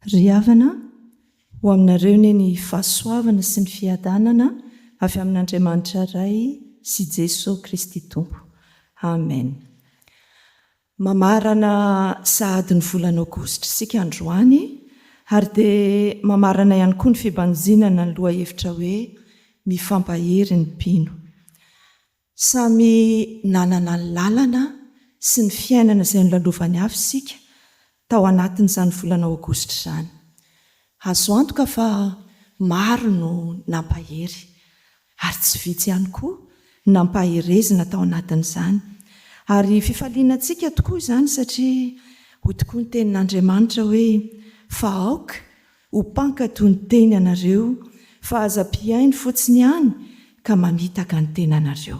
Ry havana ho aminareo ne ny fahasoavana sy ny fiadanana avy amin'Andriamanitra iray sy Jesosy Kristy Tompo. Amen. Mamarana sahady ny volana Aogositra isika androany, ary dia mamarana ihany koa ny fibanjinana ny loha hevitra hoe mifampahery ny mpino. Samy nanana ny lalana sy ny fiainana izay nolalovan'ny hafa isika tao anatin'izany volana Aogositra izany. Azo antoka fa maro no nampahery, ary tsy vitsy ihany koa nampaherezina tao anatin'izany. Ary fifalianantsika tokoa izany satria ho tokoa ny tenin'Andriamanitra hoe fa aoka ho mpankatoy ny teny anareo, fa aza mpiainy fotsiny ihany ka mamitaka ny tenanareo.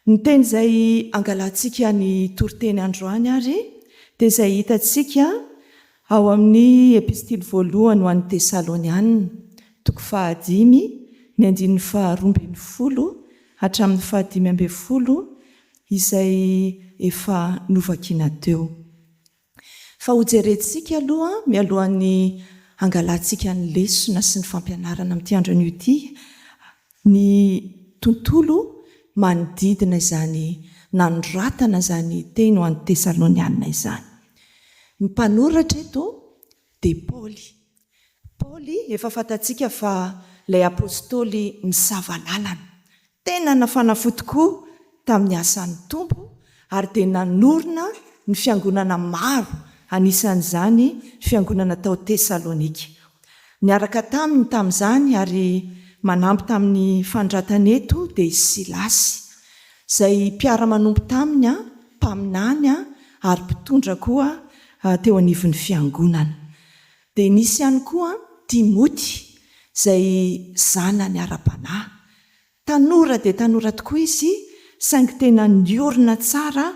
Ny teny izay angalantsika ny toriteny androany ary dia izay hitantsika ao amin'ny epistily voalohany ho an'ny Tesalonianina, 5:12 hatramin'ny 5:12 izay efa novakiana teo. Fa ho jerentsika aloha mialohan'ny angalantsika ny lesona sy ny fampianarana amin'ity andro anio ity, ny tontolo manodidina izany nanoratana izany teny ho an'ny Tesalonianina izany. Ny mpanoratra eto dia Paoly efa fantatsika fa ilay apôstôly nisavalalana, tena nafanafo tokoa tamin'ny asan'ny Tompo, ary dia nanorina ny fiangonana maro, anisan'izany fiangonana tao Tesalonika. Niaraka taminy tamin'izany ary manampy tamin'ny fandratana eto dia Silasy, izay mpiara-manompo taminy, mpaminany ary mpitondra koa teo anivon'ny fiangonana. Dia nisy ihany koa Timoty, izay zanany ara-panahy. Tanora dia tanora tokoa izy, saingy tena niorina tsara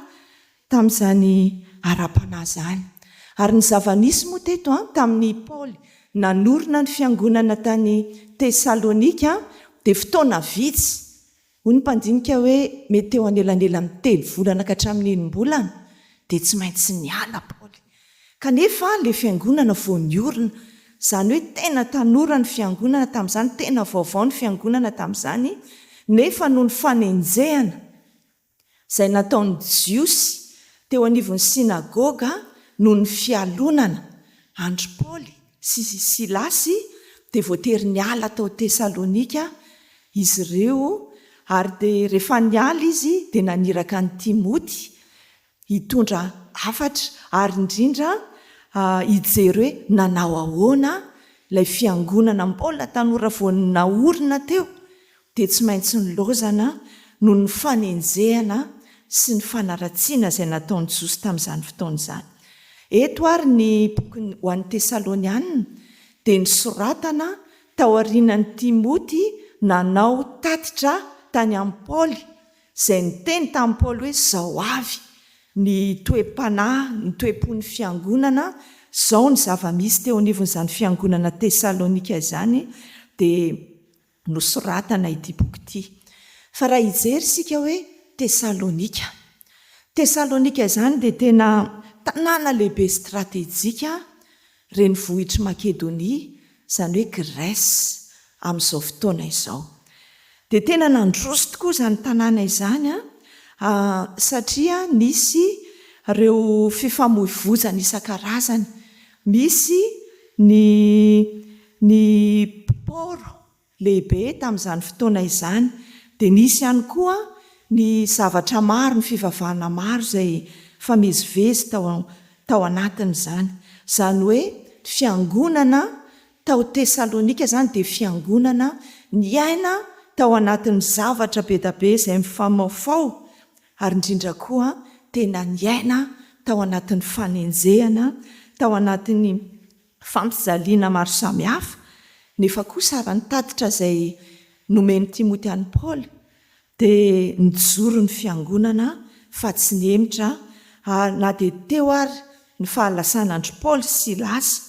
tamin'izany ara-panahy izany. Ary ny zava-nisy moa teto tamin'ny Paoly nanorina ny fiangonana tany Tesalonika dia fotoana vitsy. Hoy ny mpandinika hoe mety eo anelanela amin'ny 3 volana ka hatramin'ny 1 bolana dia tsy maintsy niala Paoly. Kanefa ilay fiangonana vao niorina, izany hoe tena tanora ny fiangonana tamin'izany, tena vaovao ny fiangonana tamin'izany, nefa noho ny fanenjehana izay nataon'ny Jiosy teo anivon'ny sinagoga noho ny fialonana andry Paoly sy Silasy, dia voatery niala tao Tesalonika izy ireo, ary dia rehefa niala izy dia naniraka ny Timoty hitondra hafatra, ary indrindra hijery hoe nanao ahoana ilay fiangonana mbola tanora vao naorina teo, dia tsy maintsy nilaozana noho ny fanenjehana sy ny fanaratsiana izay nataon'i Jesosy tamin'izany fotoana izany. Eto ary ny boky ho an'ny Tesalonianina dia nisoratana tao aorianan'ny Timoty nanao tatitra tany amin'ny Paoly, izay niteny tamin'ny Paoly hoe zao avy ny toe-panahy, ny toe-pon'ny fiangonana, zao ny zava-misy teo anivon'izany fiangonana Tesalonika izany, dia nosoratana ity boky ity. Fa raha hijery isika hoe Tesalonika izany dia tena tanàna lehibe stratejika renivohitry Makedonia, izany hoe Grèce amin'izao fotoana izao. Dia tena nandroso tokoa izany tanàna izany, satria nisy ireo fifamoivoizana isan-karazany, misy ny pôro lehibe tamin'izany fotoana izany, dia nisy ihany koa ny zavatra maro, ny fivavahana maro izay famezivezy tao anatin'izany. Izany hoe fiangonana tao Tesalonika izany dia fiangonana niaina tao anatin'ny zavatra be da be izay mifamaofao, ary indrindra koa tena niaina tao anatin'ny fanenjehana, tao anatin'ny fampijaliana maro samihafa. Nefa kosa raha ny tatitra izay nomeny Timoty an'i Paoly dia nijoro ny fiangonana fa tsy niemitra, na dia teo ary ny fahalasan'andry Paoly sy Silasy,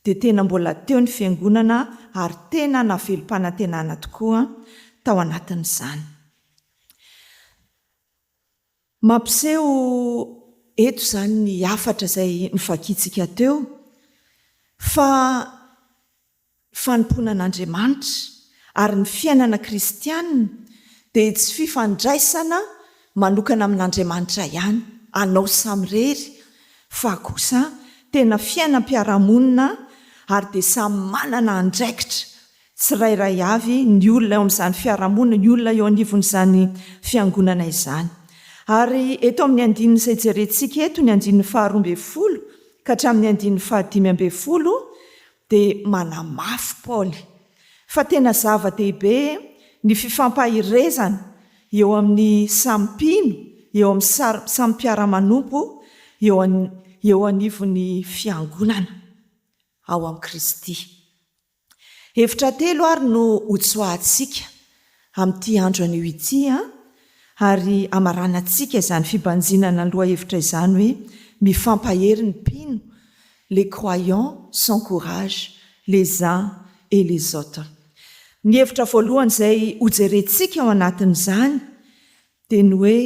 dia tena mbola teo ny fiangonana ary tena navelom-panantenana tokoa tao anatin'izany. Mampiseho eto izany ny hafatra izay nivakiantsika teo, fa fanompoana an'Andriamanitra ary ny fiainana kristianina dia tsy fifandraisana manokana amin'Andriamanitra ihany anao samirery fa kosa tena fiainam-piarahamonina ary dia samy manana andraikitra tsirairay avy ny olona eo amin'izany fiarahamonina, ny olona eo anivon'izany fiangonana izany. Ary eto amin'ny andininy izay jerentsika eto ny andininy 12 ka hatramin'ny andininy 15 dia manamafy Paoly fa tena zava-dehibe ny fifampahirezana eo amin'ny sampino, eo amin'ny sampiaramanompo eo anivon'ny fiangonana ao amin'ny Kristy. Hevitra telo ary no hotsoahantsika amin'ity andro anio ity ary amaranantsika izany fibanjinana aloha hevitra izany hoe mifampahery ny mpino, les croyants s'encouragent les uns et les autres. Ny hevitra voalohany izay hojerentsika ao anatin'izany dia ny hoe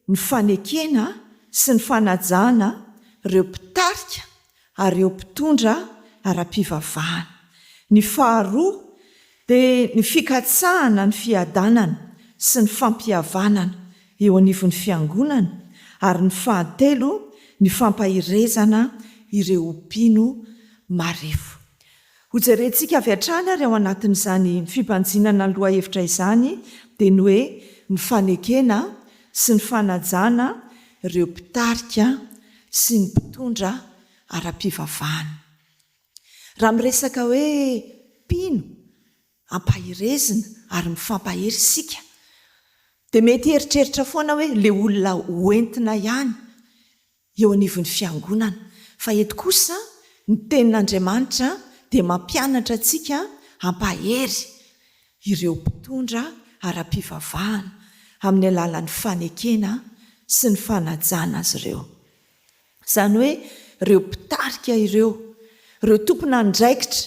ny fanekena sy ny fanajana ireo mpitarika ary ireo mpitondra ara-pivavahana. Ny faharoa dia ny fikatsahana ny fiadanana sy ny fampihavanana eo anivon'ny fiangonana ary ny fahatelo ny fampahirezana ireo mpino marefo. Hojerentsika avy hatrany ary ao anatin'izany fibanjinana aloha hevitra izany dia ny hoe ny fanekena sy ny fanajana ireo mpitarika sy ny mpitondra ara-pivavahana. Raha miresaka hoe mpino ampahirezina ary mifampahery isika dia mety eritreritra foana hoe le olona hoentina ihany eo anivon'ny fiangonana, fa eto kosa ny tenin'Andriamanitra dia mampianatra antsika ampahery ireo mpitondra ara-pivavahana amin'ny alalan'ny fanekena sy ny fanajana azy ireo. Izany hoe ireo mpitarika ireo tompona andraikitra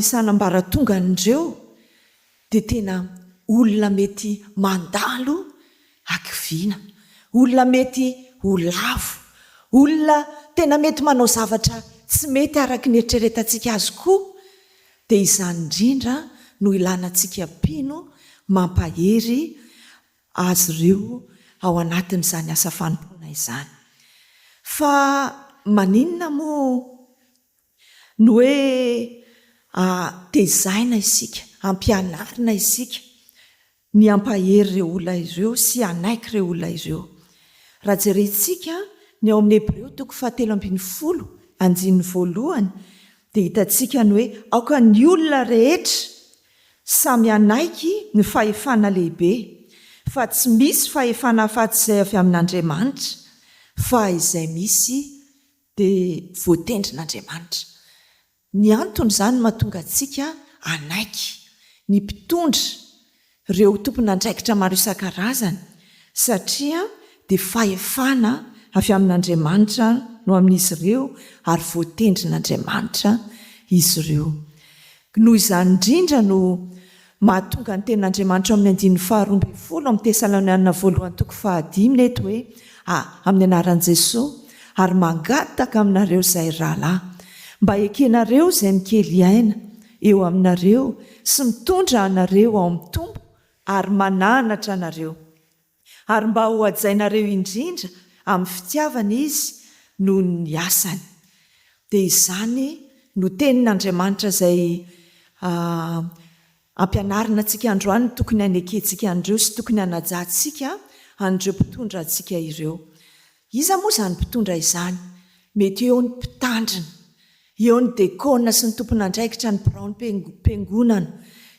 isan'ambaratongan'ireo dia tena olona mety mandalo akiviana, olona mety ho lavo, olona tena mety manao zavatra tsy mety araka ny eritreretantsika azy koa, dia izany indrindra no ilanantsika mpino mampahery azy ireo ao anatin'izany asa fanompoana izany. Fa maninona moa no hoe tezaina isika, ampianarina isika ny ampahery ireo olona ireo sy anaiky ireo olona ireo? Raha jerentsika ny ao amin'ny Hebreo 13:1 dia hitantsika ny hoe aoka ny olona rehetra samy anaiky ny fahefana lehibe, fa tsy misy fahefana afa-tsy izay avy amin'Andriamanitra, fa izay misy dia voatendrin'Andriamanitra. Ny antony izany mahatonga antsika anaiky ny mpitondra ireo tompon'andraikitra maro isan-karazany, satria dia fahefana avy amin'Andriamanitra no amin'izy ireo ary voatendrin'Andriamanitra izy ireo. Noho izany indrindra no mahatonga ny tenin'Andriamanitra amin'ny andininy 12 amin'ny Tesalonianina 1:5 eto hoe amin'ny anaran'i Jesosy ary mangataka aminareo izahay rahalahy mba ekenareo izay mikely aina eo aminareo sy mitondra anareo ao amin'ny tompo ary mananatra anareo, ary mba ho hajainareo indrindra amin'ny fitiavana izy noho ny asany. Dia izany no tenin'Andriamanitra izay ampianarina antsika androany tokony hanekentsika an'ireo sy tokony hanajantsika an'ireo mpitondra antsika ireo. Iza moa izany mpitondra izany? Mety eo ny mpitandrina, eo ny dekona sy ny tompon'andraikitra, ny biraon'ny mpiangonana,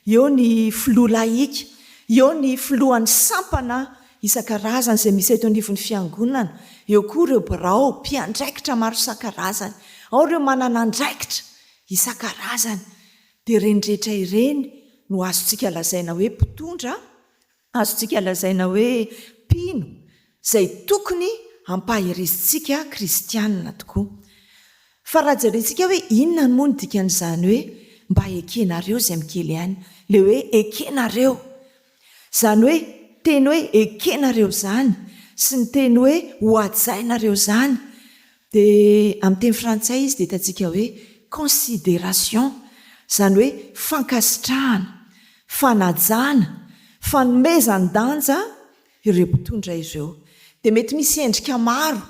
eo ny filoha laika, eo ny filohan'ny sampana isan-karazany izay misy eto anivon'ny fiangonana, eo koa ireo birao mpiandraikitra maro isan-karazany, ao ireo manana andraikitra isan-karazany. Dia ireny rehetra ireny no azontsika lazaina hoe mpitondra, azontsika lazaina hoe mpino izay tokony hampaherezintsika kristianina tokoa. Fa raha jerentsika hoe inona no moa ny dikan'izany hoe mba ekenareo izay mikely ihany, le hoe ekenareo, izany hoe teny hoe ekenareo izany sy ny teny hoe ho hajainareo izany dia amin'ny teny frantsay izy dia hitantsika hoe considération, izany hoe fankasitrahana, fanajana, fanomezan-danja ireo mpitondra ireo. Dia mety misy endrika maro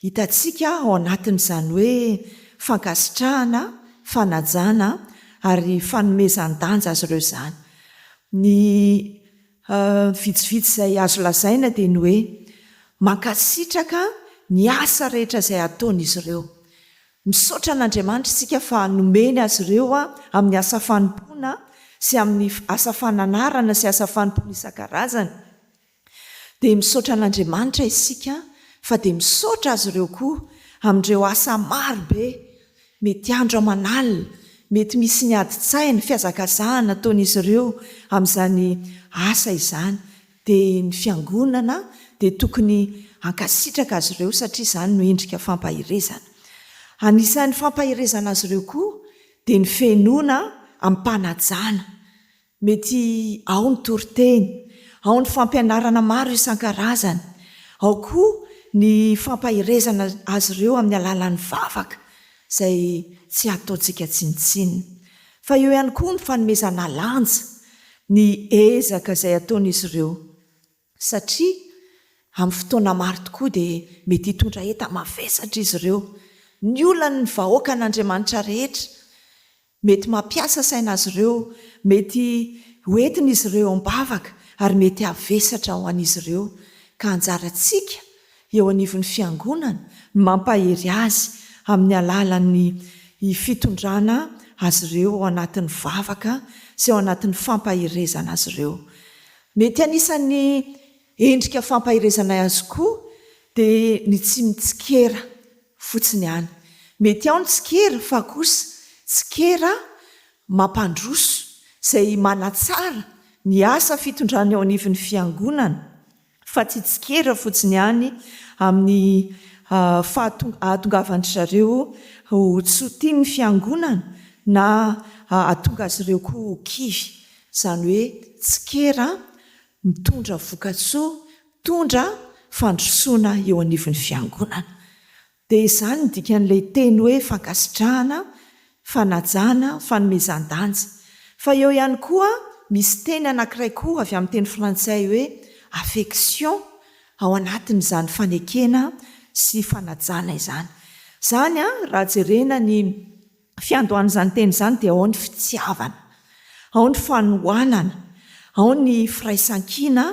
hitantsika ao anatin'izany hoe fankasitrahana, fanajana ary fanomezan-danja azy ireo izany. Ny vitsivitsy izay azo lazaina dia ny hoe mankasitraka ny asa rehetra izay ataon'izy ireo. Misaotra an'Andriamanitra isika fa nomeny azy ireo amin'ny asa fanompoana sy amin'ny asa fananarana sy asa fanompoana isan-karazany. Dia misaotra an'Andriamanitra isika fa dia misaotra azy ireo koa amin'ireo asa marobe, mety andro aman'alina, mety misy ny adi-tsaina, fiazakazahana ataon'izy ireo amin'izany asa izany. Dia ny fiangonana dia tokony hankasitraka azy ireo satria izany no endrika fampahirezana. Anisan'ny fampahirezana azy ireo koa dia ny fenoana am-panajana. Mety ao ny toriteny, ao ny fampianarana maro isan-karazany, ao koa ny fampahirezana azy ireo amin'ny alalan'ny vavaka izay tsy ataontsika tsinitsinina. Fa eo ihany koa ny fanomezana lanja, ny ezaka izay ataon'izy ireo. Satria amin'ny fotoana maro tokoa dia mety hitondra enta-mavesatra izy ireo. Ny olana ny vahoaka an'Andriamanitra rehetra, mety mampiasa saina azy ireo, mety hoentina izy ireo am-bavaka ary mety havesatra ho an'izy ireo. Ka anjarantsika eo anivon'ny fiangonana ny mampahery azy amin'ny alalan'ny fitondrana azy ireo ao anatin'ny vavaka sy ao anatin'ny fampahirezana azy ireo. Mety anisan'ny endrika fampahirezana azy koa dia ny tsy mitsikera fotsiny ihany. Mety ao ny tsikera fa kosa tsikera mampandroso izay manatsara ny asa fitondrana eo anivon'ny fiangonana, fa tsy tsikera fotsiny ihany amin'ny ahatongavan'ny zareo ho tsy ho tia ny fiangonana na ahatonga azy ireo koa ho kivy. Izany hoe tsikera mitondra voka-tsoa, mitondra fandrosoana eo anivon'ny fiangonana. Dia izany ny dikan'ilay teny hoe fankasitrahana, fanajana, fanomezan-danja. Fa eo ihany koa misy teny anankiray koa avy amin'ny teny frantsay hoe affection ao anatin'izany fanekena sy fanajana izany. Izany raha jerena ny fiandohan'izany teny izany dia ao ny fitiavana, ao ny fanohanana, ao ny firaisan-kina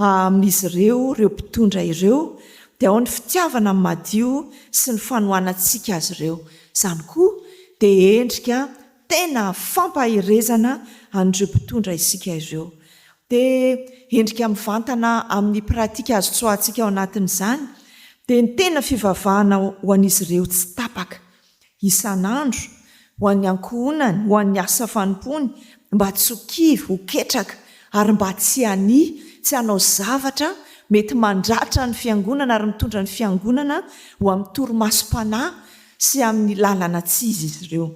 amin'izy ireo mpitondra ireo, dia ao ny fitiavana madio sy ny fanohanantsika azy ireo. Izany koa dia endrika tena fampahirezana an'ireo mpitondra isika ireo. Dia endrika mivantana amin'ny pratika azo tsoahantsika ao anatin'izany dia ny tena fivavahana ho an'izy ireo tsy tapaka isan'andro, ho an'ny ankohonany, ho an'ny asa fanompony, mba tsy ho kivy, ho ketraka ary mba tsy hania, tsy hanao zavatra mety mandratra ny fiangonana ary mitondra ny fiangonana ho amin'ny torimasom-panahy sy amin'ny lalana tsy izy izy ireo.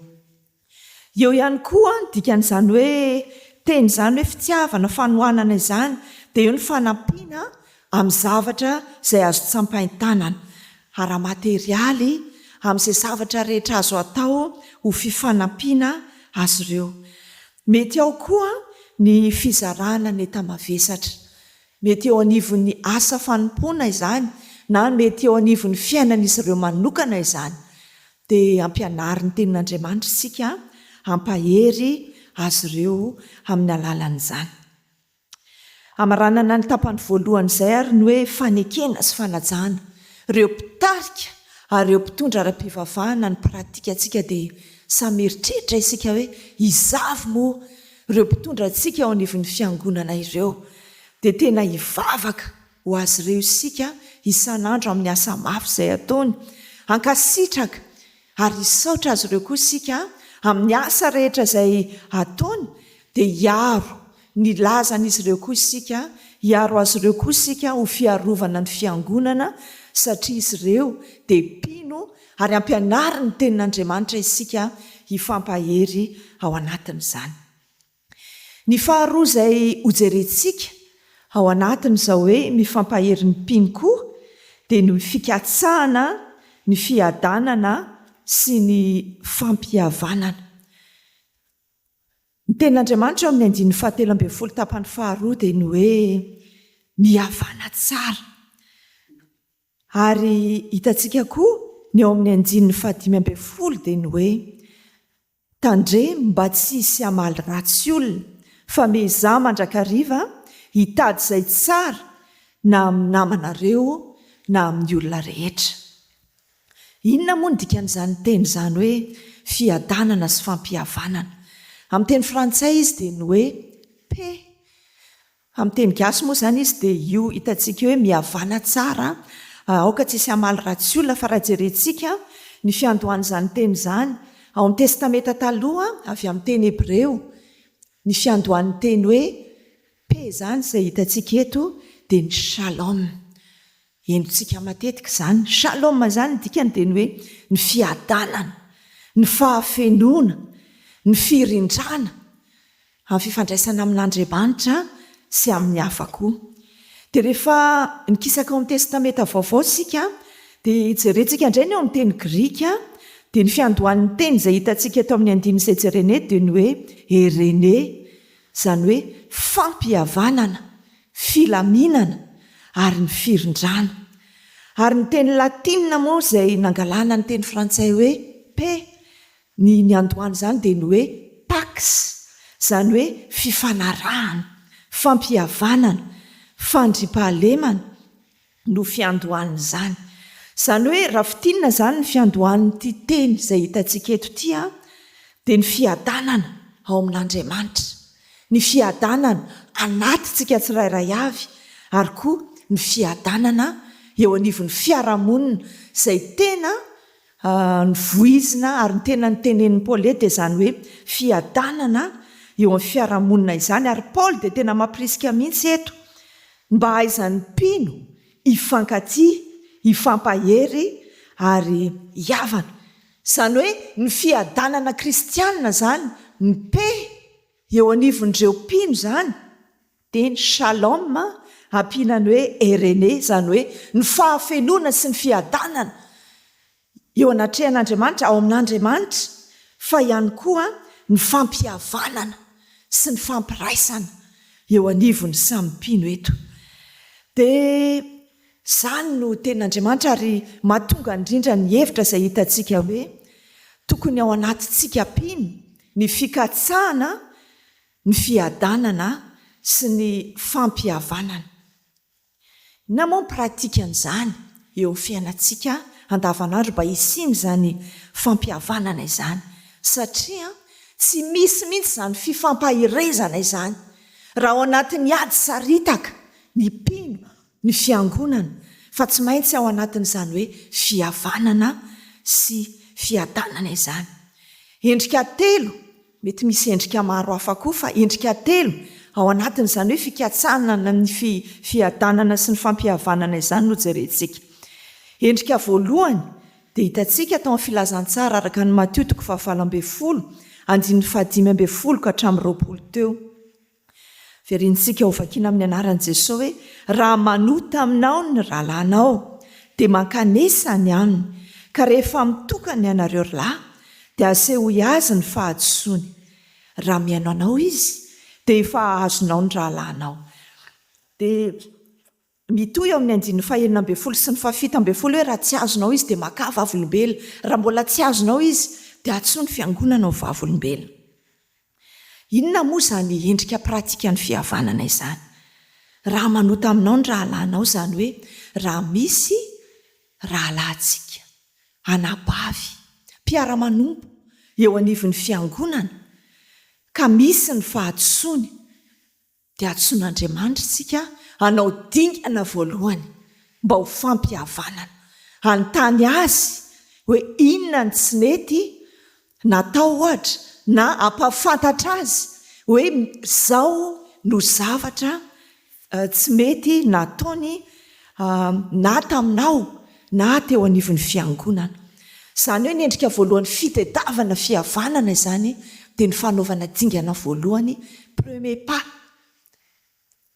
Eo ihany koa dikan'izany hoe teny izany hoe fitiavana, fanohanana izany dia eo ny fanampiana amin'ny zavatra izay azo tsampain-tanana ara-materialy, amin'izay zavatra rehetra azo atao ho fifanampiana azy ireo. Mety ao koa ny fizarana ny enta-mavesatra, mety eo anivon'ny asa fanompoana izany na mety eo anivon'ny fiainan'izy ireo manokana izany. Dia ampianary ny tenin'Andriamanitra isika hampahery azy ireo amin'ny alalan'izany. Amaranana ny tapany voalohan'izay ary ny hoe fanekena sy fanajana. Ireo mpitarika ary ireo mpitondra ara-pivavahana ny pratikantsika dia samy eritreritra isika hoe izavy moa ireo mpitondra antsika ao anivon'ny fiangonana ireo. Dia tena hivavaka ho azy ireo isika isan'andro amin'ny asa mafy izay ataony, hankasitraka ary hisaotra azy ireo koa isika amin'ny asa rehetra izay ataony dia hiaro ny lazan'izy ireo koa isika, hiaro azy ireo koa isika ho fiarovana ny fiangonana satria izy ireo dia mpino ary ampianary ny tenin'Andriamanitra isika hifampahery ao anatin'izany. Ny faharoa izay hojerentsika ao anatin'izao hoe mifampahery ny mpino koa dia ny fikatsahana ny fiadanana sy ny fampihavanana. Ny tenin'Andriamanitra eo amin'ny andin'ny 17 tapany 2 dia ny hoe mihavana tsara. Ary hitantsika koa ny eo amin'ny andin'ny 15 dia ny hoe tandre mba tsy hisy hamaly ratsy olona fa mezah mandrakariva hitady izay tsara na amin'ny namanareo na amin'ny olona rehetra. Inona moa ny dikan'izany teny izany hoe fiadanana sy fampihavanana? Amin'ny teny frantsay izy dia ny hoe paix. Amin'ny teny gasy moa izany izy dia io hitantsika hoe mihavana tsara, aoka tsy hisy hamaly ratsy olona. Fa raha jerentsika ny fiandohan'izany teny izany ao amin'ny testamenta taloha avy amin'ny teny hebreo, ny fiandohan'ny teny hoe paix izany izay hitantsika eto dia ny shalom. Enontsika matetika izany shalom izany dikany dia ny hoe ny fiadanana, ny fahafenoana, ny firindrana amin'ny fifandraisana amin'Andriamanitra sy amin'ny hafa koa. Dia rehefa nikisaka ao amin'ny testamenta vaovao sika dia jerentsika indray ny eo amin'ny teny grika dia ny fiandohan'ny teny izay hitantsika eto amin'ny andiny izay jerena eto dia ny hoe erene, izany hoe fampihavanana, filaminana ary ny firindrana. Ary ny teny latina moa izay nangalana ny teny frantsay hoe paix, ny andohany izany dia ny hoe pax, izany hoe fifanarahana, fampihavanana, fandriampahalemana no fiandohany izany. Izany hoe raha fitinina izany ny fiandohan'ity teny izay hitantsika eto tia dia ny fiadanana ao amin'Andriamanitra, ny fiadanana anatintsika tsirairay avy, ary koa ny fiadanana eo anivon'ny fiarahamonina izay tena ny voizina ary ny tena ny tenenin'ny Paoly dia izany hoe fiadanana eo amin'ny fiarahamonina izany. Ary Paoly dia tena mampirisika mihitsy eto mba hahaizan'ny mpino hifankatia, hifampahery ary hiavana. Izany hoe ny fiadanana kristianina izany, ny paix eo anivon'ireo mpino izany dia ny shalom ampianany hoe erene, izany hoe ny fahafenoana sy ny fiadanana eo anatrehan'Andriamanitra, ao amin'Andriamanitra, fa ihany koa ny fampihavanana sy ny fampiraisana eo anivon'ny samy mpino eto. Dia izany no tenin'Andriamanitra ary mahatonga indrindra ny hevitra izay hitantsika hoe tokony ao anatintsika mpino ny fikatsahana, ny fiadanana sy ny fampihavanana. Na moa pratikan'izany eo amin'ny fiainantsika andavanandro mba hisiny izany fampihavanana izany, satria tsy misy mihitsy izany fifampahirezana izany raha ao anatin'ny ady saritaka ny mpino, ny fiangonana, fa tsy maintsy ao anatin'izany hoe fihavanana sy fiadanana izany. Endrika telo, mety misy endrika maro hafa koa, fa endrika telo ao anatin'izany hoe fikatsahana ny fiadanana sy ny fampihavanana izany no jerentsika. Endrika voalohany dia hitantsika tao amin'ny filazantsara araka ny Mateo 7:15 ka hatramin'ny 20 teo. Verentsika ho vakiana amin'ny anaran'i Jesosy hoe raha manota aminao ny rahalanao dia mankanesa ny aminy, ka rehefa mitokana ianareo lahy dia aseho azy ny fahadisoany. Raha mihaino anao izy dia efa ahazonao ny rahalanao. Dia mitohy eo amin'ny 19 sy ny 17 hoe raha tsy azonao izy dia maka vavolombelona, raha mbola tsy azonao izy dia atsoa ny fiangonana ho vavolombelona. Inona moa izany endrika pratika ny fihavanana izany? Raha manota aminao ny rahalanao izany hoe raha misy rahalahintsika, anabavy, mpiara-manompo eo anivon'ny fiangonana ka misy ny fahadisoany dia atsoan'Andriamanitra isika hanao dingana voalohany mba ho fampihavanana, hanontany azy hoe inona ny tsy mety natao ohatra na ampahafantatra azy hoe izao no zavatra tsy mety nataony na taminao na teo anivon'ny fiangonana. Izany hoe ny endrika voalohany fitadiavana fihavanana izany dia ny fanaovana dingana voalohany, premier pas.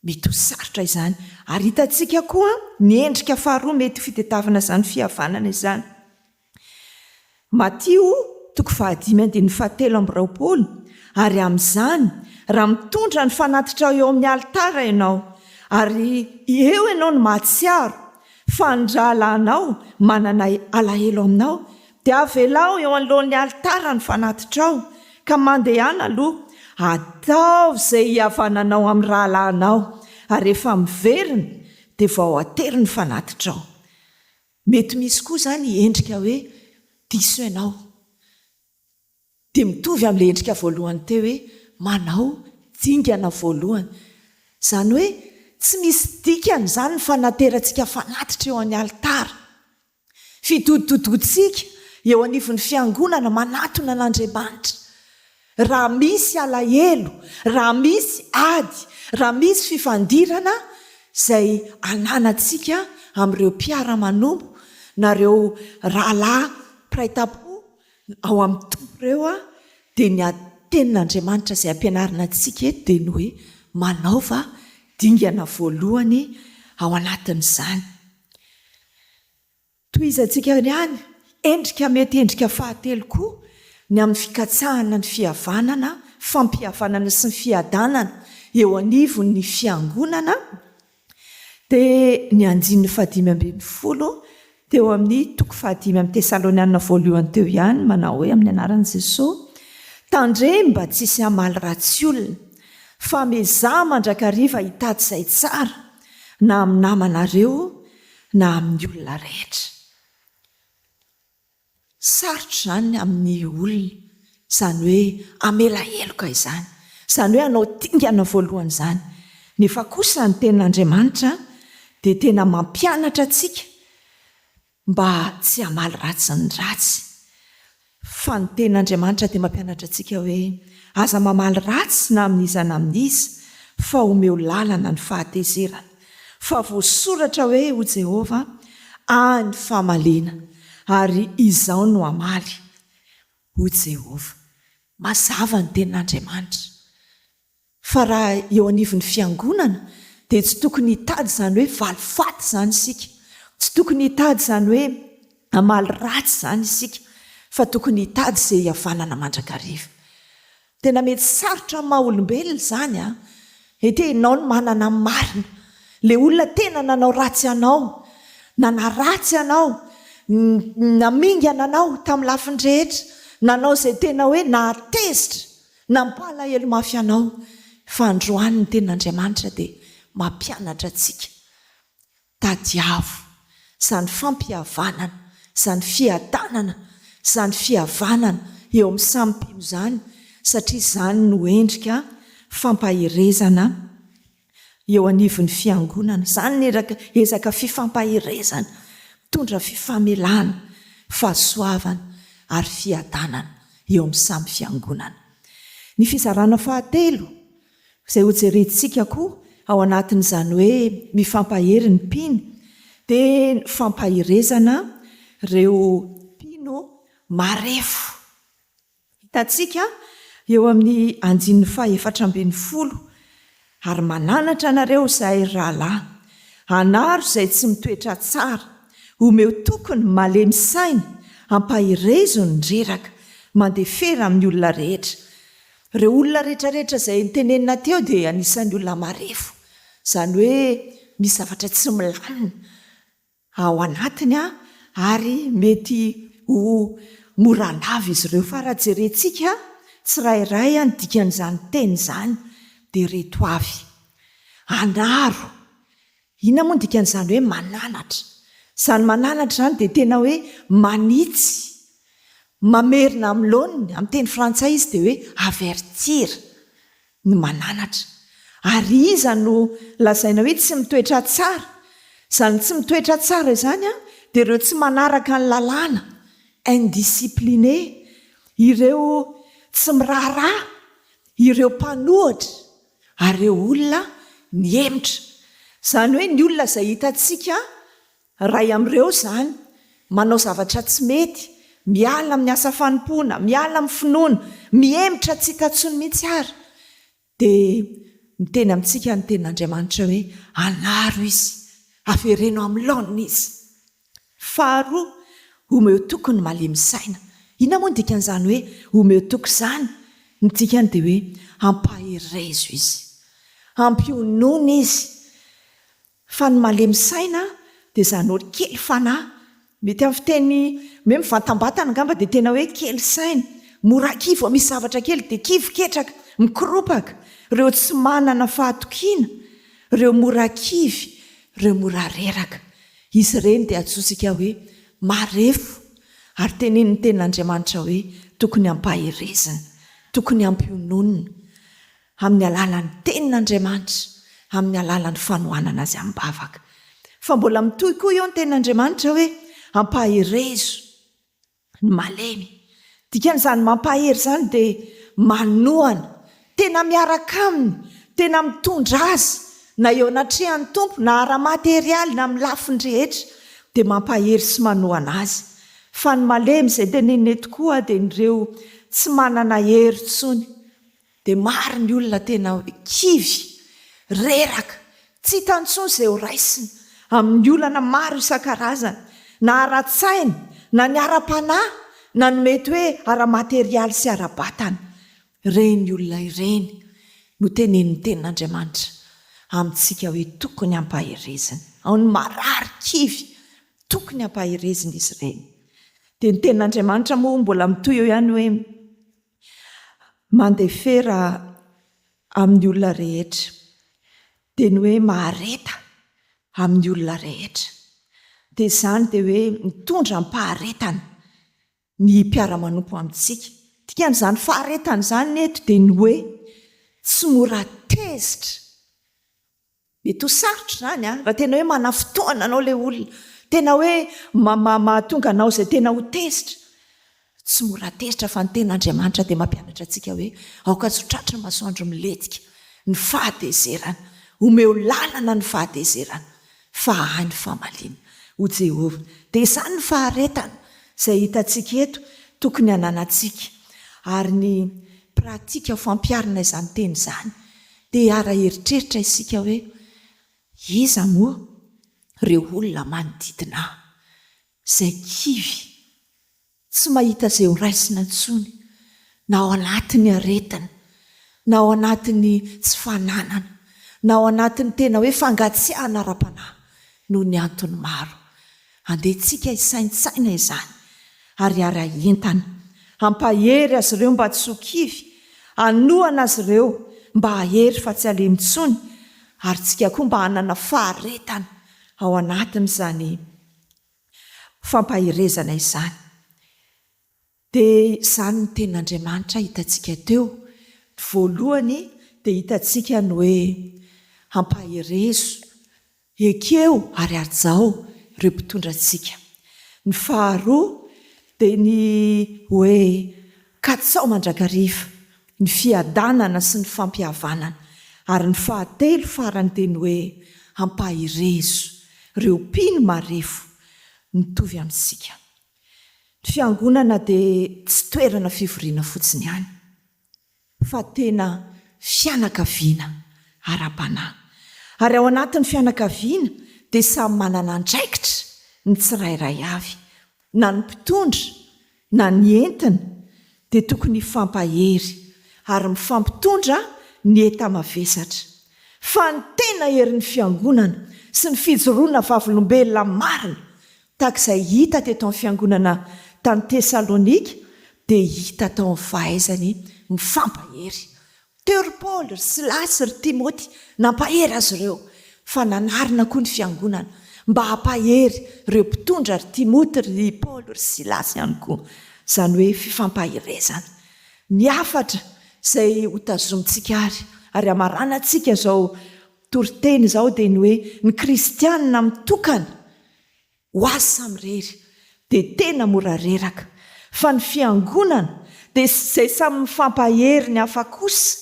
Mety ho sarotra izany. Ary hitantsika koa ny endrika faharoa mety fitadiavana izany fihavanana izany Matio 5:17 ary amin'izany raha mitondra ny fanatitra eo amin'ny alitara ianao ary eo ianao no mahatsiaro fa ny rahalanao manana alahelo aminao dia avelao eo anoloan'ny alitara ny fanatitrao ka mandehana aloha atao izay hihavananao amin'ny rahalanao ary rehefa miverina dia vao atery ny fanatitrao. Mety misy koa izany endrika hoe diso ianao dia mitovy amin'ilay endrika voalohany teo hoe manao dingana voalohany, izany hoe tsy misy dikany izany ny fanaterantsika fanatitra eo amin'ny alitara. Fitoditodontsika eo anivon'ny fiangonana manatona an'Andriamanitra. Raha misy alahelo, raha misy ady, raha misy fifandirana izay ananantsika amin'ireo mpiara-manombo na ireo rahalahy mpiray tampo ao amin'ny tompo ireo dia ny tenin'Andriamanitra izay ampianarina antsika eto dia ny hoe manaova dingana voalohany ao anatin'izany. Toizantsika ihany endrika mety endrika fahatelo koa ny amin'ny fikatsahana ny fihavanana, fampihavanana sy ny fiadanana eo anivon'ny fiangonana dia ny 5:15 teo amin'ny 5 Tesalonianina voalohany teo ihany manao hoe amin'ny anaran'i Jesosy, tandremy mba tsisy hamaly ratsy olona fa mezaha mandrakariva hitady izay tsara na amin'ny namanareo na amin'ny olona rehetra. Sarotra izany amin'ny olona, izany hoe amela heloka izany, izany hoe anao dingana voalohany izany. Nefa kosa ny tenin'Andriamanitra dia tena mampianatra antsika mba tsy hamaly ratsy ny ratsy. Fa ny tenin'Andriamanitra dia mampianatra antsika hoe aza mamaly ratsy na amin'iza na amin'iza fa omeo lalana ny fahatezerana. Fa voasoratra hoe ho Jehova any famalena ary izao no amaly ho Jehova. Mazava ny tenin'Andriamanitra. Fa raha eo anivon'ny fiangonana dia tsy tokony hitady izany hoe valifaty izany isika, tsy tokony hitady izany hoe amaly ratsy izany isika, fa tokony hitady izay hihavanana mandrakariva. Tena mety sarotra amin'ny maha-olombelona izany ianao no manana marina. Ilay olona tena nanao ratsy anao, nanaratsy anao, namingana anao tamin'ny lafiny rehetra, nanao izay tena hoe nahatezitra, nampalahelo mafy anao. Fa androany ny tenin'Andriamanitra dia mampianatra antsika tadiavo izany fampihavanana, izany fiadanana, izany fihavanana eo amin'ny samy mpino izany, satria izany no endrika fampahirezana eo anivon'ny fiangonana. Izany ny ezaka fifampahirezana, mitondra fifamelana, fahasoavana ary fiadanana eo amin'ny samy fiangonana. Ny fizarana fahatelo izay ho jerentsika koa ao anatin'izany hoe mifampahery ny mpino dia fampahirezana ireo mpino marefo. Hitantsika eo amin'ny 4:14 ary mananatra anareo izahay rahalahy, anaro izay tsy mitoetra tsara, omeo tokony malemy saina, ampahirezo ny reraka, mandefera amin'ny olona rehetra. Ireo olona rehetrarehetra izay nitenenina teo dia anisan'ny olona marefo, izany hoe misy zavatra tsy milamina ao anatiny ary mety ho moranavy izy ireo. Fa raha jerentsika tsirairay ny dikan'izany teny izany dia reto avy: anaro. Inona moa ny dikan'izany hoe mananatra? Izany mananatra izany dia tena hoe manitsy, mamerina amin'ny laoniny. Amin'ny teny frantsay izy dia hoe avertir ny mananatra. Ary iza no lazaina hoe tsy mitoetra tsara? Izany tsy mitoetra tsara izany dia ireo tsy manaraka ny lalàna, indiscipliné, ireo tsy miraharaha, ireo mpanohatra ary ireo olona mihemitra. Izany hoe ny olona izay hitantsika ray amin'ireo izany manao zavatra tsy mety, miala amin'ny asa fanompoana, miala amin'ny finoana, mihemitra tsy hitantsony mihitsy ary, dia miteny amintsika ny tenin'Andriamanitra hoe anaro izy, avereno amin'ny laonina izy. Faharoa, omeo tokony malemy saina. ina moa ny dikan'izany hoe omeo toko izany ny dikany dia hoe ampahirezo izy, ampionona izy. Fa ny malemisaina dia izany olo kely fanahy, mety amin'ny fiteny hoe mivantambatana angamba dia tena hoe kely saina, mora kivo, misy zavatra kely dia kivo ketraka, mikorompaka. Ireo tsy manana fahatokiana, ireo mora kivy, ireo mora reraka. Izy ireny dia atsotsika hoe marefo, ary tenenin'ny tenin'Andriamanitra hoe tokony ampahirezina, tokony ampiononina amin'ny alalan'ny tenin'Andriamanitra, amin'ny alalan'ny fanohanana azy amin'ny bavaka. Fa mbola mitohy koa eo ny tenin'Andriamanitra hoe ampahirezo ny malemy. Dikan'izany mampahery izany dia manohana, tena miaraka aminy, tena mitondra azy, na eo anatrehan'ny tompo, na ara-materialy, na amin'ny lafiny rehetra, dia mampahery sy manohana azy. Fa ny malemy izay tenenina eto koa dia nireo tsy manana hery intsony. Dia maro ny olona tena kivy, reraka, tsy hitany intsony izay ho raisiny amin'ny olana maro isan-karazany, na ara-tsaina, na ny ara-panahy, na ny mety hoe ara-materialy sy ara-batana. Ireny olona ireny no tenenin'ny tenin'Andriamanitra amintsika hoe tokony ampahirezina. Ao ny marary kivy, tokony ampahirezina izy ireny. Dia ny tenin'Andriamanitra moa mbola mitoy eo ihany hoe mandefera amin'ny olona rehetra, dia ny hoe mahareta amin'ny olona rehetra. Dia izany dia hoe mitondra ny faharetana ny mpiara-manompo amintsika. Dikan'izany faharetana izany eto dia ny hoe tsy mora tezitra. Mety ho sarotra izany raha tena hoe manafotoana anao ilay olona, tena hoe mahatonga anao izay tena ho tezitra. Tsy mora tezitra, fa ny tenin'Andriamanitra dia mampianatra antsika hoe aoka tsy ho tratra ny masoandro miletika ny fahatezerana, omeo lalana ny fahatezerana, fa ahay ny fahamalina ho Jehovah. Dia izany ny faharetana izay hitantsika eto tokony hananantsika. Ary ny pratika fampiarana izany teny izany dia ara-heritreritra isika hoe iza moa ireo olona manodidina izay kivy, tsy mahita izay ho raisina intsony, na ao anatin'ny aretina, na ao anatin'ny tsy fananana, na ao anatin'ny tena hoe fangatsiahana ara-panahy, noho ny antony maro. Andehantsika hisaintsaina izany ary ara-entana, ampahery azy ireo mba tsy ho kivy, anohana azy ireo mba hahery fa tsy halemy intsony, ary tsika koa mba hanana faharetana ao anatin'izany fampahirezana izany. Dia izany ny tenin'Andriamanitra hitantsika teo. Voalohany dia hitantsika ny hoe ampahirezo ekeo ary arzao ireo mpitondra antsika. Ny faharoa dia ny hoe katsao mandrakariva, ny fiadanana sy ny fampihavanana. Ary ny fahatelo farany dia ny hoe ampahirezo ireo mpino marefo mitovy amintsika. Ny fiangonana dia tsy toerana fivoriana fotsiny ihany, fa tena fianakaviana ara-panahy. Ary ao anatin'ny fianakaviana dia samy manana andraikitra ny tsirairay avy, na ny mpitondra na ny entina dia tokony fampahery ary mifampitondra ny enta-mavesatra. Fa ny tena herin'ny fiangonana sy ny fijoroana vavolombelona marina, tahak'izay hita teto amin'ny fiangonana tany Tesalonika, dia hita tao amin'ny fahaizany mifampahery. Teo ry Paoly, ry Silasy, ry Timoty nampahery azy ireo, fa nanarina koa ny fiangonana mba hampahery ireo mpitondra ry Timoty, ry Paoly, ry Silasy ihany koa. Izany hoe fifampahirezana. Ny afatra izay ho tazomintsika ary hamaranantsika izao toriteny izao dia ny hoe ny kristianina mitokana ho azy samy rery dia tena mora reraka. Fa ny fiangonana dia izay samy mifampahery ny hafa kosa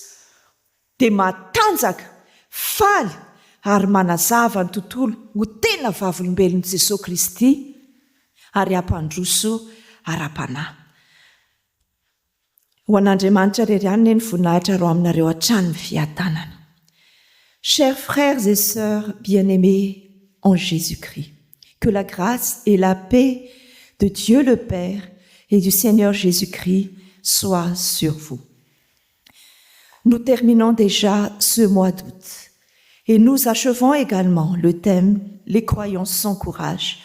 dia matanjaka, faly ary manazava ny tontolo ho tena vavolombelon'i Jesosy Kristy ary hampandroso ara-panahy. Ho an'Andriamanitra rery ihany ny voninahitra rao aminareo hatrany ny fiadanana. Chers frères et sœurs bien-aimés en Jésus-Christ, que la grâce et la paix de Dieu le Père et du Seigneur Jésus-Christ soit sur vous. Nous terminons déjà ce mois d'août et nous achevons également le thème « Les croyants s'encouragent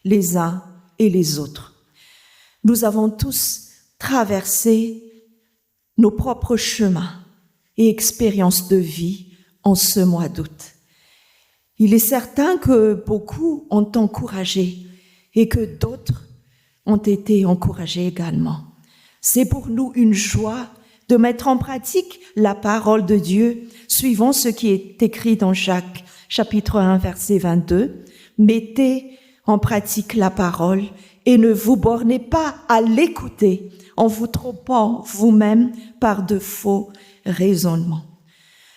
les uns et les autres ». Nous avons tous traversé nos propres chemins et expériences de vie en ce mois d'août. Il est certain que beaucoup ont encouragé et que d'autres ont été encouragés également. C'est pour nous une joie de mettre en pratique la parole de Dieu, suivant ce qui est écrit dans Jacques, chapitre 1, verset 22. Mettez en pratique la parole et ne vous bornez pas à l'écouter en vous trompant vous-même par de faux raisonnements.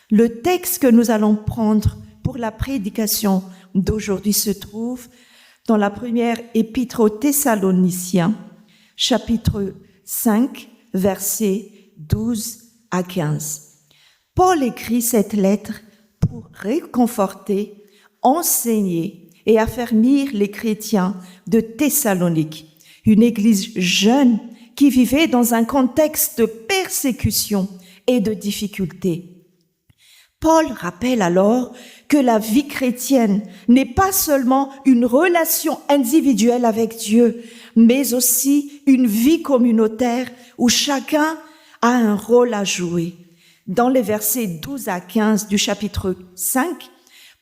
Le texte que nous allons prendre pour la prédication d'aujourd'hui se trouve dans la première épître aux Thessaloniciens, chapitre 5, versets 12 à 15. Paul écrit cette lettre pour réconforter, enseigner et affermir les chrétiens de Thessalonique, une église jeune qui vivait dans un contexte de persécution et de difficultés. Paul rappelle alors que la vie chrétienne n'est pas seulement une relation individuelle avec Dieu, mais aussi une vie communautaire où chacun a un rôle à jouer. Dans les versets 12 à 15 du chapitre 5,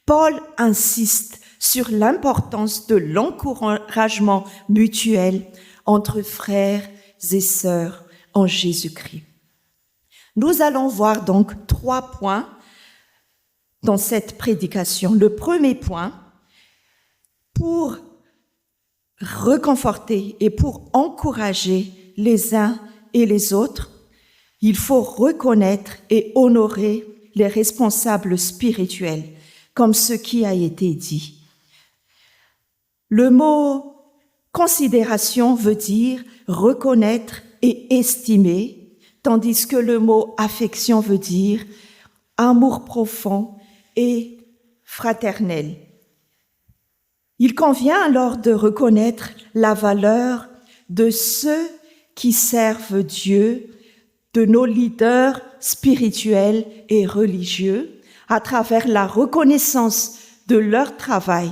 Paul insiste sur l'importance de l'encouragement mutuel entre frères et sœurs en Jésus-Christ. Nous allons voir donc 3 points dans cette prédication. Le premier point, pour réconforter et pour encourager les uns et les autres, il faut reconnaître et honorer les responsables spirituels, comme ce qui a été dit. Le mot considération veut dire reconnaître et estimer, tandis que le mot affection veut dire amour profond et fraternel. Il convient alors de reconnaître la valeur de ceux qui servent Dieu, de nos leaders spirituels et religieux, à travers la reconnaissance de leur travail,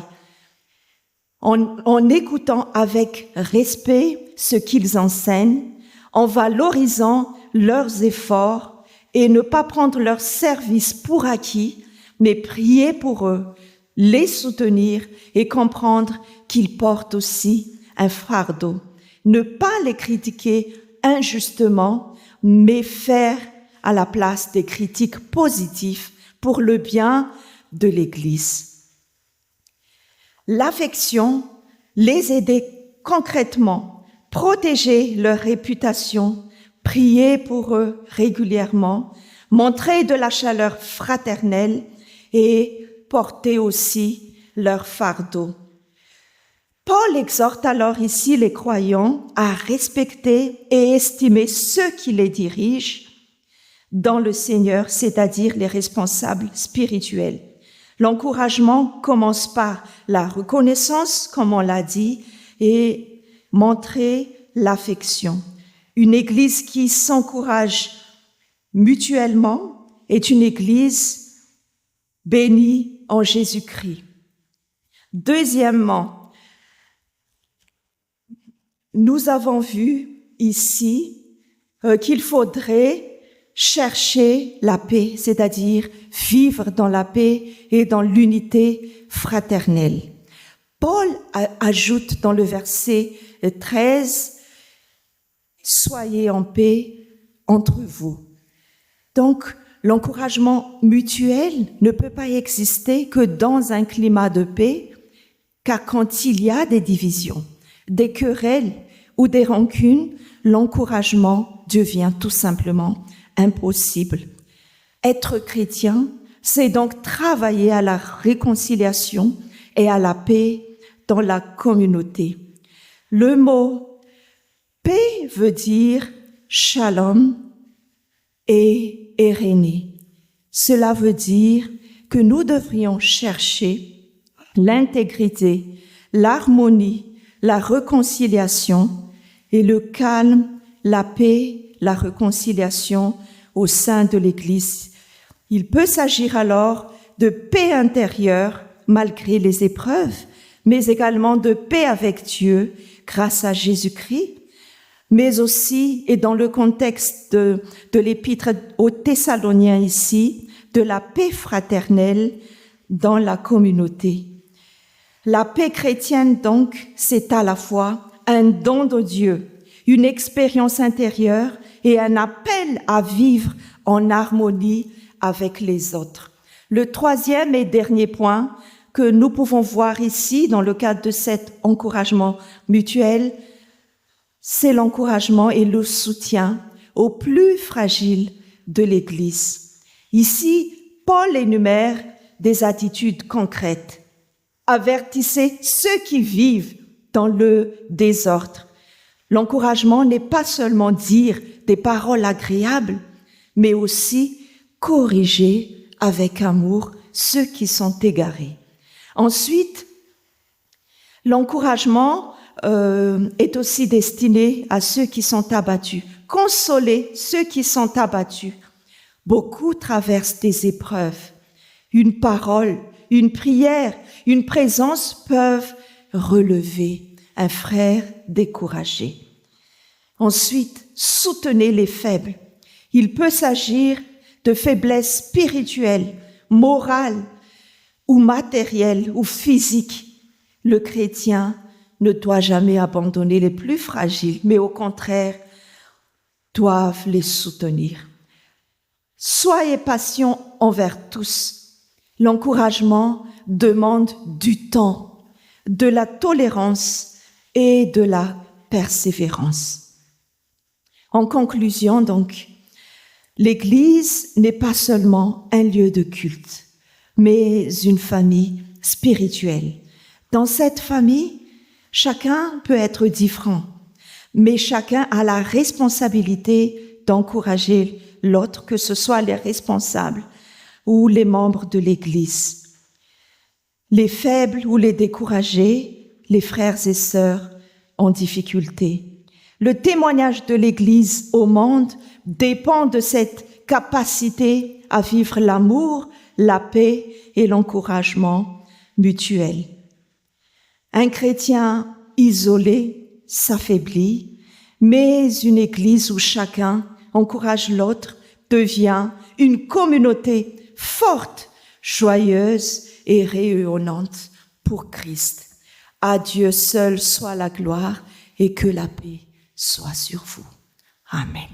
en écoutant avec respect ce qu'ils enseignent, en valorisant leurs efforts et ne pas prendre leur service pour acquis, mais prier pour eux, les soutenir et comprendre qu'ils portent aussi un fardeau. Ne pas les critiquer injustement, mais faire à la place des critiques positives pour le bien de l'Église. L'affection, les aider concrètement, protéger leur réputation, prier pour eux régulièrement, montrer de la chaleur fraternelle et porter aussi leur fardeau. Paul exhorte alors ici les croyants à respecter et estimer ceux qui les dirigent dans le Seigneur, c'est-à-dire les responsables spirituels. L'encouragement commence par la reconnaissance, comme on l'a dit, et montrer l'affection. Une église qui s'encourage mutuellement est une église bénie en Jésus-Christ. Deuxièmement, nous avons vu ici qu'il faudrait chercher la paix, c'est-à-dire vivre dans la paix et dans l'unité fraternelle. Paul ajoute dans le verset 13, « Soyez en paix entre vous ». Donc, l'encouragement mutuel ne peut pas exister que dans un climat de paix, car quand il y a des divisions, des querelles ou des rancunes, l'encouragement devient tout simplement impossible. Être chrétien, c'est donc travailler à la réconciliation et à la paix dans la communauté. Le mot paix veut dire shalom et irénée. Cela veut dire que nous devrions chercher l'intégrité, l'harmonie, la réconciliation et le calme, la paix, la réconciliation au sein de l'Église. Il peut s'agir alors de paix intérieure malgré les épreuves, mais également de paix avec Dieu grâce à Jésus-Christ, mais aussi, et dans le contexte de l'épître aux Thessaloniens ici, de la paix fraternelle dans la communauté. La paix chrétienne, donc, c'est à la fois un don de Dieu, une expérience intérieure et un appel à vivre en harmonie avec les autres. Le troisième et dernier point que nous pouvons voir ici dans le cadre de cet encouragement mutuel, c'est l'encouragement et le soutien aux plus fragiles de l'Église. Ici, Paul énumère des attitudes concrètes. Avertissez ceux qui vivent dans le désordre. L'encouragement n'est pas seulement dire des paroles agréables, mais aussi corriger avec amour ceux qui sont égarés. Ensuite, l'encouragement est aussi destiné à ceux qui sont abattus. Consoler ceux qui sont abattus. Beaucoup traversent des épreuves. Une parole, une prière, une présence peuvent relever un frère découragé. Ensuite, soutenez les faibles. Il peut s'agir de faiblesses spirituelles, morales ou matérielles ou physiques. Le chrétien ne doit jamais abandonner les plus fragiles, mais au contraire, doivent les soutenir. Soyez patients envers tous. L'encouragement demande du temps, de la tolérance et de la persévérance. En conclusion, donc, l'Église n'est pas seulement un lieu de culte, mais une famille spirituelle. Dans cette famille, chacun peut être différent, mais chacun a la responsabilité d'encourager l'autre, que ce soit les responsables ou les membres de l'Église. Les faibles ou les découragés, les frères et sœurs en difficulté. Le témoignage de l'Église au monde dépend de cette capacité à vivre l'amour, la paix et l'encouragement mutuel. Un chrétien isolé s'affaiblit, mais une Église où chacun encourage l'autre devient une communauté forte, joyeuse et rayonnante pour Christ. À Dieu seul soit la gloire et que la paix soit sur vous. Amen.